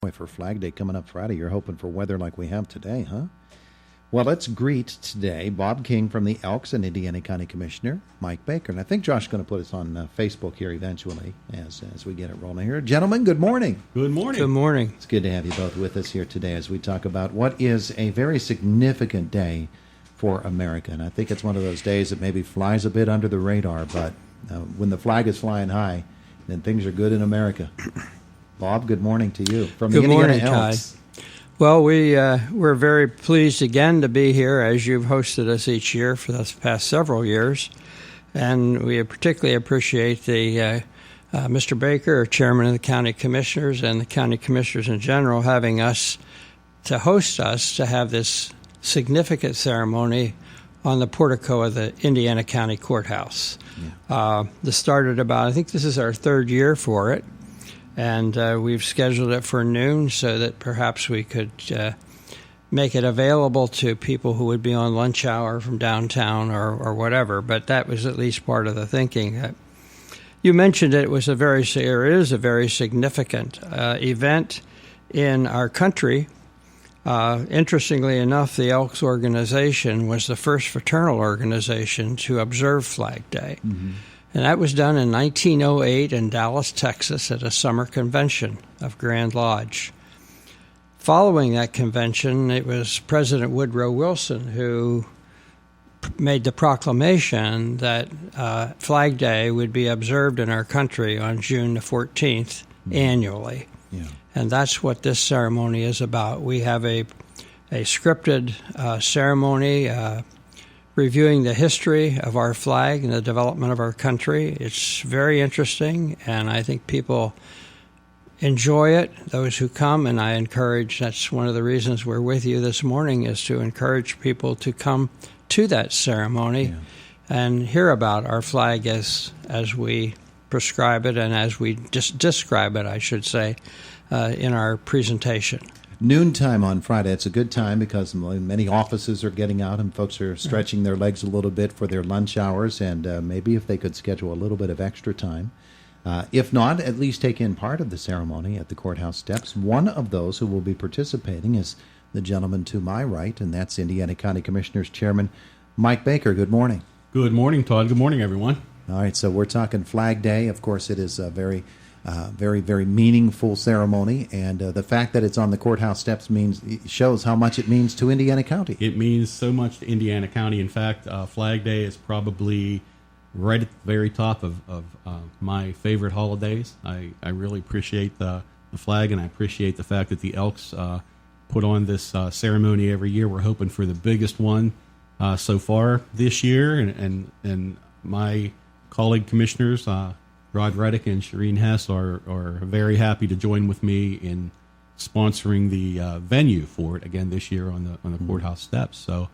Boy, for Flag Day coming up Friday, you're hoping for weather like we have today, huh? Well, let's greet today Bob King from the Elks and Indiana County Commissioner Mike Baker. And I think Josh is going to put us on Facebook here eventually as we get it rolling here. Gentlemen, good morning. Good morning. Good morning. It's good to have you both with us here today as we talk about what is a very significant day for America. And I think it's one of those days that maybe flies a bit under the radar, but when the flag is flying high, then things are good in America. Bob, good morning to you from the Indiana Elks. Well, we're very pleased again to be here as you've hosted us each year for the past several years, and we particularly appreciate the Mr. Baker, Chairman of the County Commissioners, and the County Commissioners in general having us to host us to have this significant ceremony on the portico of the Indiana County Courthouse. Yeah. This started about, I think this is our third year for it. And we've scheduled it for noon so that perhaps we could make it available to people who would be on lunch hour from downtown or whatever. But that was at least part of the thinking. You mentioned it was is a very significant event in our country. Interestingly enough, the Elks organization was the first fraternal organization to observe Flag Day. Mm-hmm. And that was done in 1908 in Dallas, Texas, at a summer convention of Grand Lodge. Following that convention, it was President Woodrow Wilson who made the proclamation that Flag Day would be observed in our country on June the 14th annually. Yeah. And that's what this ceremony is about. We have a scripted ceremony reviewing the history of our flag and the development of our country. It's very interesting, and I think people enjoy it, those who come, and I encourage, that's one of the reasons we're with you this morning, is to encourage people to come to that ceremony and hear about our flag as we prescribe it and as we describe it, I should say, in our presentation. Noontime on Friday. It's a good time because many offices are getting out and folks are stretching their legs a little bit for their lunch hours, and maybe if they could schedule a little bit of extra time. If not, at least take in part of the ceremony at the courthouse steps. One of those who will be participating is the gentleman to my right, and that's Indiana County Commissioners Chairman Mike Baker. Good morning. Good morning, Todd. Good morning, everyone. All right, so we're talking Flag Day. Of course, it is a very, very meaningful ceremony, and the fact that it's on the courthouse steps shows how much it means to Indiana County. It means so much to Indiana County. In fact, Flag Day is probably right at the very top of my favorite holidays. I really appreciate the flag, and I appreciate the fact that the Elks put on this ceremony every year. We're hoping for the biggest one so far this year, and my colleague commissioners, Rod Reddick and Shireen Hess, are very happy to join with me in sponsoring the venue for it again this year on the courthouse steps. So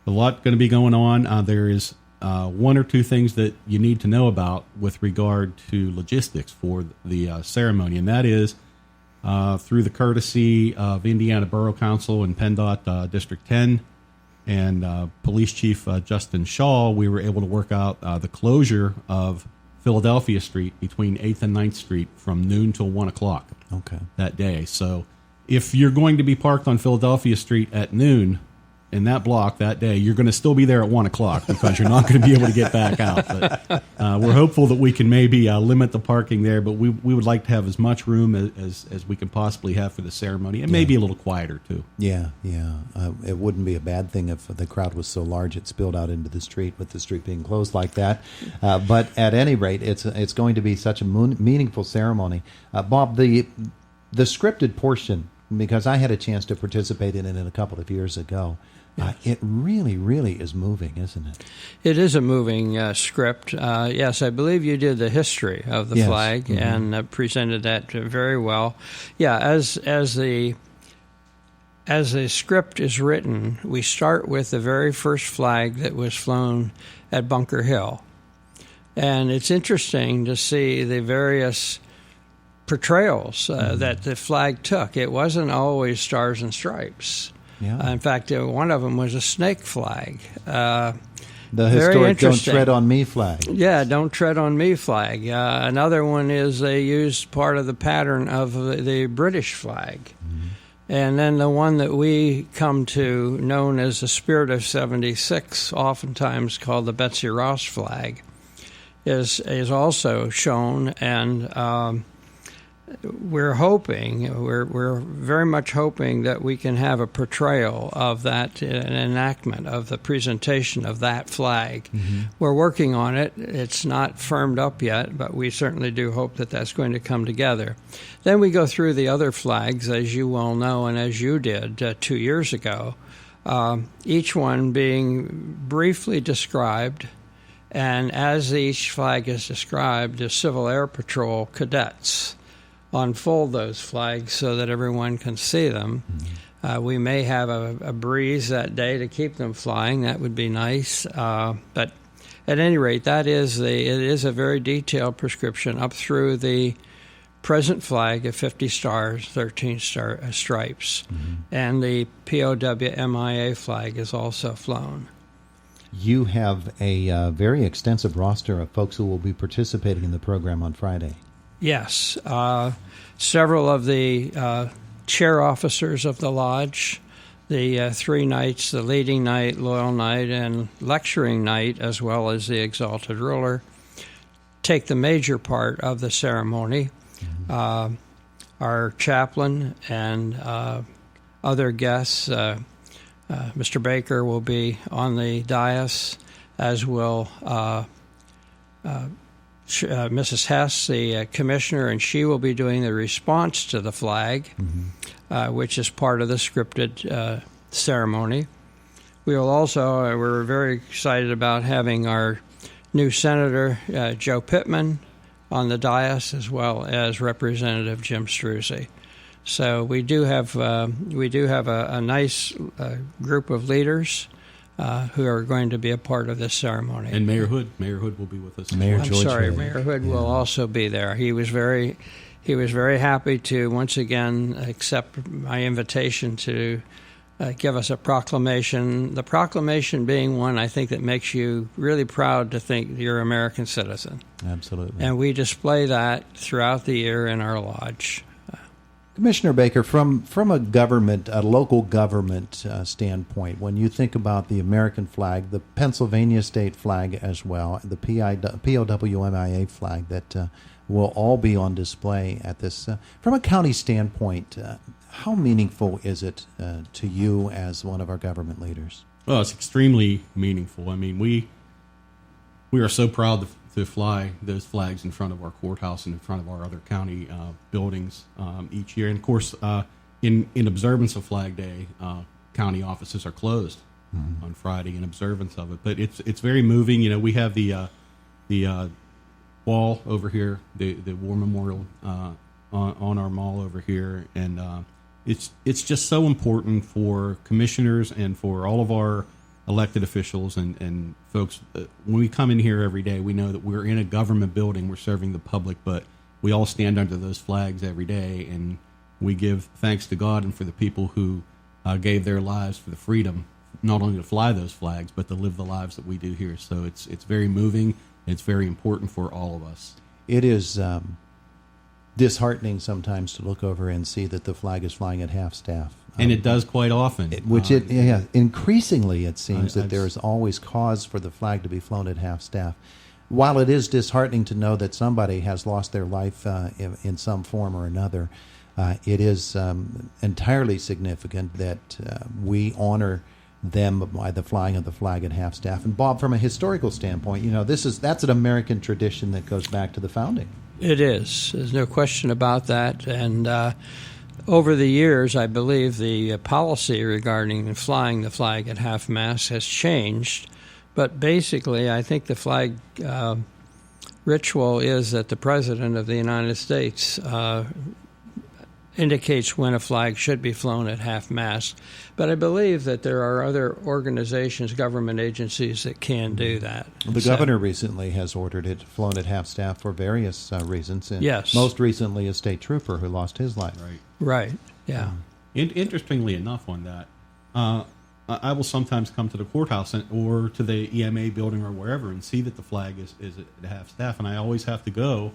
a lot going to be going on. There is one or two things that you need to know about with regard to logistics for the ceremony, and that is through the courtesy of Indiana Borough Council and PennDOT District 10 and Police Chief Justin Shaw, we were able to work out the closure of Philadelphia Street between 8th and 9th Street from noon till 1 o'clock that day. So if you're going to be parked on Philadelphia Street at noon in that block that day, you're going to still be there at 1 o'clock because you're not going to be able to get back out. But we're hopeful that we can maybe limit the parking there, but we would like to have as much room as we can possibly have for the ceremony, and maybe a little quieter too. Yeah. It wouldn't be a bad thing if the crowd was so large it spilled out into the street with the street being closed like that. But at any rate, it's going to be such a meaningful ceremony. Bob, the scripted portion, because I had a chance to participate in it a couple of years ago, it really, really is moving, isn't it? It is a moving script. Yes, I believe you did the history of the flag and presented that very well. Yeah, as the script is written, we start with the very first flag that was flown at Bunker Hill. And it's interesting to see the various portrayals that the flag took. It wasn't always stars and stripes. Yeah. In fact, one of them was a snake flag. The Very historic "Don't interesting. Tread on Me" flag. Yeah, "Don't Tread on Me" flag. Another one is they used part of the pattern of the British flag. And then the one that we come to, known as the Spirit of 76, oftentimes called the Betsy Ross flag, is also shown, and we're very much hoping that we can have a portrayal of that, an enactment of the presentation of that flag. We're working on it. It's not firmed up yet, but we certainly do hope that that's going to come together. Then we go through the other flags, as you well know, and as you did 2 years ago, each one being briefly described. And as each flag is described, the Civil Air Patrol cadets unfold those flags so that everyone can see them. We may have a breeze that day to keep them flying. That would be nice. But at any rate, it is a very detailed prescription up through the present flag of 50 stars, 13 stripes. And the POW-MIA flag is also flown. You have a very extensive roster of folks who will be participating in the program on Friday. Yes. Several of the chair officers of the lodge, the 3 nights, the leading night, loyal night, and lecturing night, as well as the exalted ruler, take the major part of the ceremony. Our chaplain and other guests, Mr. Baker will be on the dais, as will Mrs. Hess, the commissioner, and she will be doing the response to the flag, which is part of the scripted ceremony. We will also, we're very excited about having our new Senator, Joe Pittman, on the dais, as well as Representative Jim Struzzi. So we do have a nice group of leaders who are going to be a part of this ceremony. And Mayor Hood will be with us. Mayor I'm George sorry, Hood. Mayor Hood will also be there. He was very happy to once again accept my invitation to give us a proclamation. The proclamation being one, I think, that makes you really proud to think you're an American citizen. Absolutely. And we display that throughout the year in our lodge. Commissioner Baker, from a local government standpoint, when you think about the American flag, the Pennsylvania state flag as well, the POW-MIA flag that will all be on display at this, from a county standpoint, how meaningful is it to you as one of our government leaders? Well, it's extremely meaningful. I mean, we are so proud to fly those flags in front of our courthouse and in front of our other county buildings each year. And of course, in observance of Flag Day, county offices are closed on Friday in observance of it. But it's very moving. You know, we have the wall over here, the War Memorial on our mall over here, and it's just so important for commissioners and for all of our elected officials and folks. When we come in here every day, we know that we're in a government building, we're serving the public, but we all stand under those flags every day, and we give thanks to God and for the people who gave their lives for the freedom, not only to fly those flags, but to live the lives that we do here. So it's very moving, and it's very important for all of us. It is disheartening sometimes to look over and see that the flag is flying at half staff. And it does quite often. Increasingly it seems that there is always cause for the flag to be flown at half staff. While it is disheartening to know that somebody has lost their life in some form or another, it is entirely significant that we honor them by the flying of the flag at half staff. And Bob, from a historical standpoint, you know, that's an American tradition that goes back to the founding. It is. There's no question about that. And over the years, I believe the policy regarding flying the flag at half-mast has changed. But basically, I think the flag ritual is that the President of the United States indicates when a flag should be flown at half-mast. But I believe that there are other organizations, government agencies, that can do that. The governor recently has ordered it flown at half-staff for various reasons. And yes. Most recently, a state trooper who lost his life. Right. Right, yeah. Interestingly enough on that, I will sometimes come to the courthouse or to the EMA building or wherever and see that the flag is at half staff, and I always have to go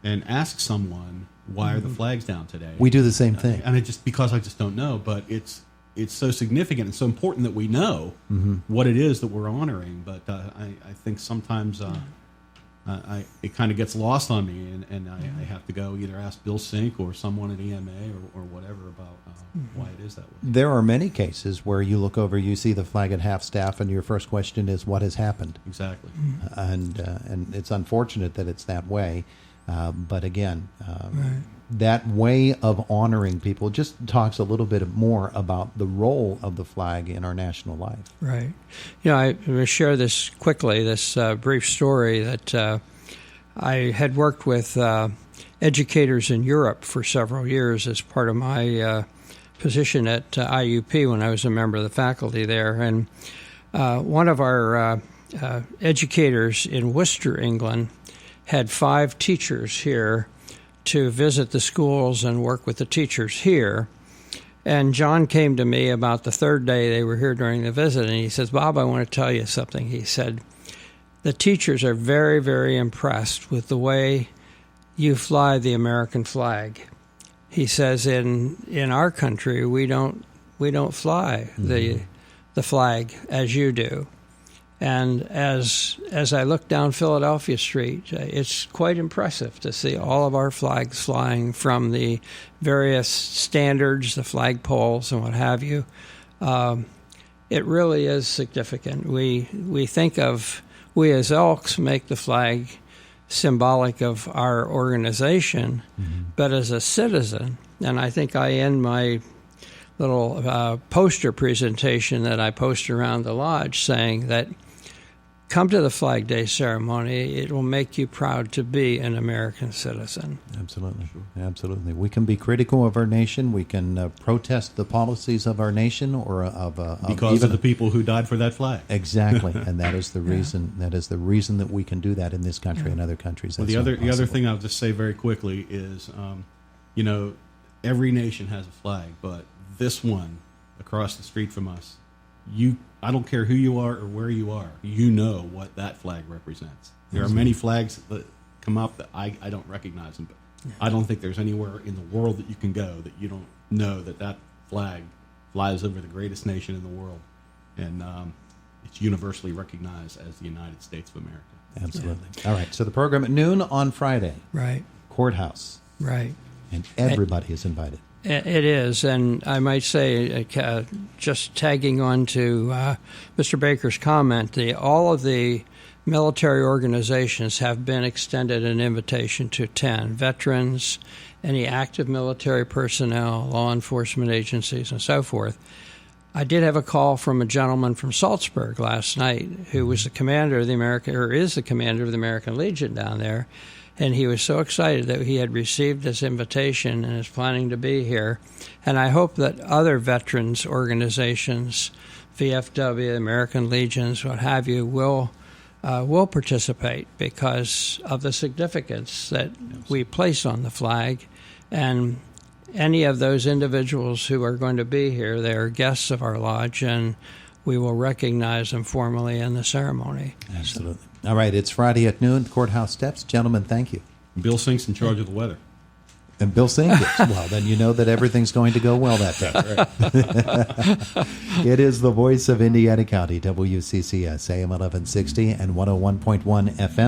and ask someone, why are the flags down today? We do the same thing. And because I just don't know, but it's so significant and so important that we know what it is that we're honoring. But I think sometimes it kind of gets lost on me, and I have to go either ask Bill Sink or someone at EMA or whatever about why it is that way. There are many cases where you look over, you see the flag at half staff, and your first question is, what has happened? Exactly. And it's unfortunate that it's that way. But again, that way of honoring people just talks a little bit more about the role of the flag in our national life. Right. You know, I'm going to share this quickly, this brief story that I had worked with educators in Europe for several years as part of my position at IUP when I was a member of the faculty there. And one of our educators in Worcester, England, had 5 teachers here to visit the schools and work with the teachers here. And John came to me about the third day they were here during the visit, and he says, Bob, I want to tell you something. He said, the teachers are very, very impressed with the way you fly the American flag. He says, in our country, we don't fly the flag as you do. And as I look down Philadelphia Street, it's quite impressive to see all of our flags flying from the various standards, the flagpoles, and what have you. It really is significant. We think of, we as Elks make the flag symbolic of our organization, but as a citizen, and I think I end my little poster presentation that I post around the lodge saying that come to the Flag Day ceremony. It will make you proud to be an American citizen. Absolutely. Absolutely. We can be critical of our nation. We can protest the policies of our nation or because of the people who died for that flag. Exactly. And that is the reason. That is the reason that we can do that in this country and other countries. Well, the other thing I'll just say very quickly is, every nation has a flag, but this one across the street from us, I don't care who you are or where you are, you know what that flag represents. There are many flags that come up that I don't recognize them, but I don't think there's anywhere in the world that you can go that you don't know that flag flies over the greatest nation in the world, and it's universally recognized as the United States of America. Absolutely. Yeah. All right, so the program at noon on Friday. Right. Courthouse. Right. And everybody is invited. It is, and I might say, just tagging on to Mr. Baker's comment, all of the military organizations have been extended an invitation to attend. Veterans, any active military personnel, law enforcement agencies, and so forth. I did have a call from a gentleman from Salzburg last night who was the commander of is the commander of the American Legion down there. And he was so excited that he had received this invitation and is planning to be here. And I hope that other veterans organizations, VFW, American Legions, what have you, will participate because of the significance that we place on the flag. And any of those individuals who are going to be here, they are guests of our lodge, and we will recognize them formally in the ceremony. Absolutely. All right, it's Friday at noon, Courthouse Steps. Gentlemen, thank you. Bill Sink's in charge of the weather. And Bill Sink is. Well, then you know that everything's going to go well that day. It is the voice of Indiana County, WCCS, AM 1160 and 101.1 FM.